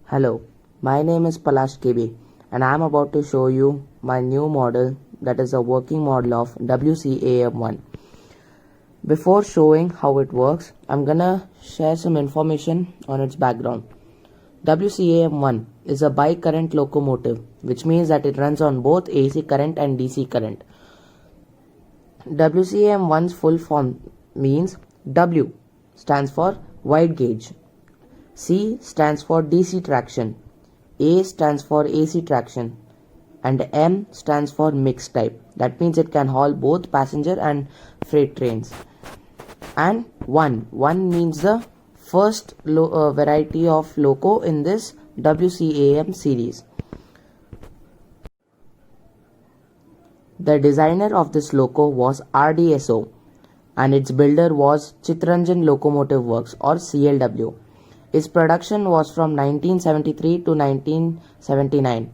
Hello, my name is Palash KB and I am about to show you my new model, that is a working model of WCAM1. Before showing how it works, I'm gonna share some information on its background. WCAM1 is a bi-current locomotive, which means that it runs on both AC current and DC current. WCAM1's full form means W stands for wide gauge, C stands for DC traction, A stands for AC traction, and M stands for mixed type. That means it can haul both passenger and freight trains. And 1 means the first variety of loco in this WCAM series. The designer of this loco was RDSO and its builder was Chittaranjan Locomotive Works or CLW. Its production was from 1973 to 1979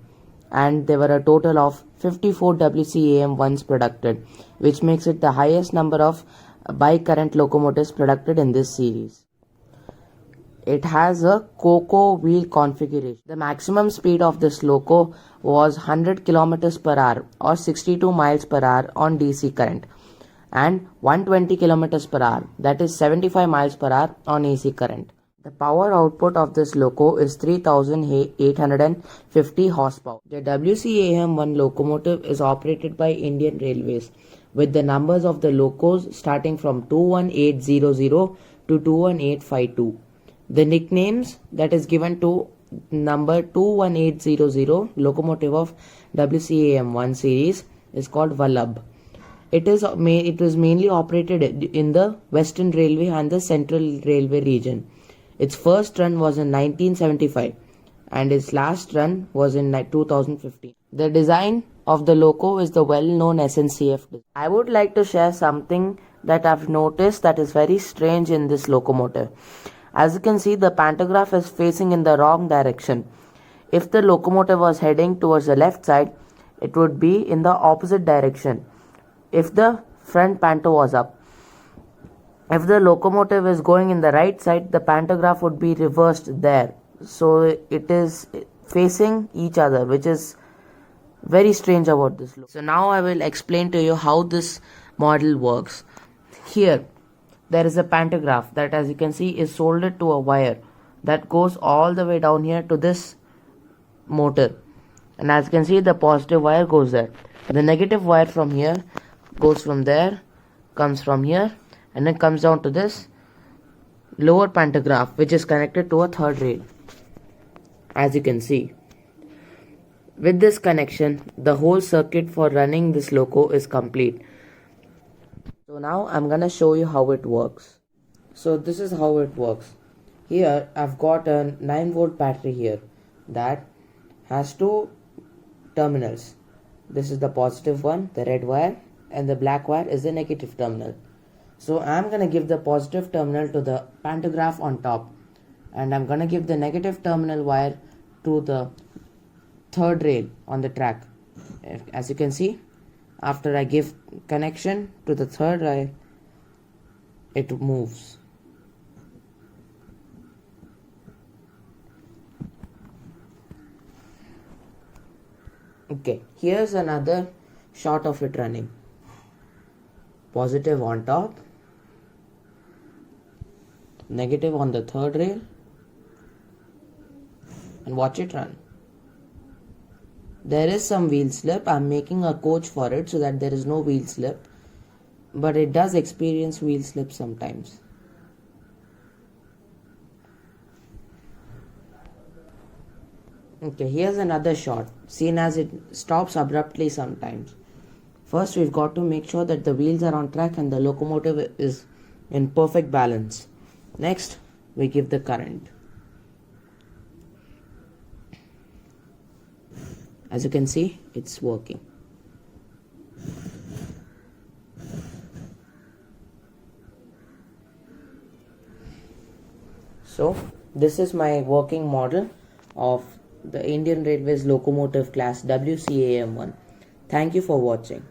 and there were a total of 54 WCAM1s produced, which makes it the highest number of bi-current locomotives produced in this series. It has a COCO wheel configuration. The maximum speed of this loco was 100 km per hour or 62 miles per hour on DC current and 120 km per hour, that is 75 miles per hour on AC current. The power output of this loco is 3850 horsepower. The WCAM1 locomotive is operated by Indian Railways with the numbers of the locos starting from 21800 to 21852. The nicknames that is given to number 21800 locomotive of WCAM1 series is called Vallabh. It was mainly operated in the Western Railway and the Central Railway region. Its first run was in 1975 and its last run was in 2015. The design of the loco is the well-known SNCF design. I would like to share something that I've noticed that is very strange in this locomotive. As you can see, the pantograph is facing in the wrong direction. If the locomotive was heading towards the left side, it would be in the opposite direction if the front panto was up. If the locomotive is going in the right side, the pantograph would be reversed there. So it is facing each other, which is very strange about this loco. So now I will explain to you how this model works. Here there is a pantograph that, as you can see, is soldered to a wire that goes all the way down here to this motor. And as you can see, the positive wire goes there. The negative wire from here goes from there, comes from here, and then comes down to this lower pantograph, which is connected to a third rail. As you can see, with this connection, the whole circuit for running this loco is complete. So now I'm gonna show you how it works. So this is how it works. Here I've got a 9-volt battery here that has two terminals. This is the positive one, the red wire, and the black wire is the negative terminal. So I'm gonna give the positive terminal to the pantograph on top, and I'm gonna give the negative terminal wire to the third rail on the track. As you can see, after I give connection to the third rail, it moves. Okay, here's another shot of it running. Positive on top, negative on the third rail, and watch it run. There is some wheel slip. I'm making a coach for it so that there is no wheel slip, but it does experience wheel slip sometimes. Okay, here's another shot, seen as it stops abruptly sometimes. First, we've got to make sure that the wheels are on track and the locomotive is in perfect balance. Next, we give the current. As you can see, it's working. So, this is my working model of the Indian Railways locomotive class WCAM1. Thank you for watching.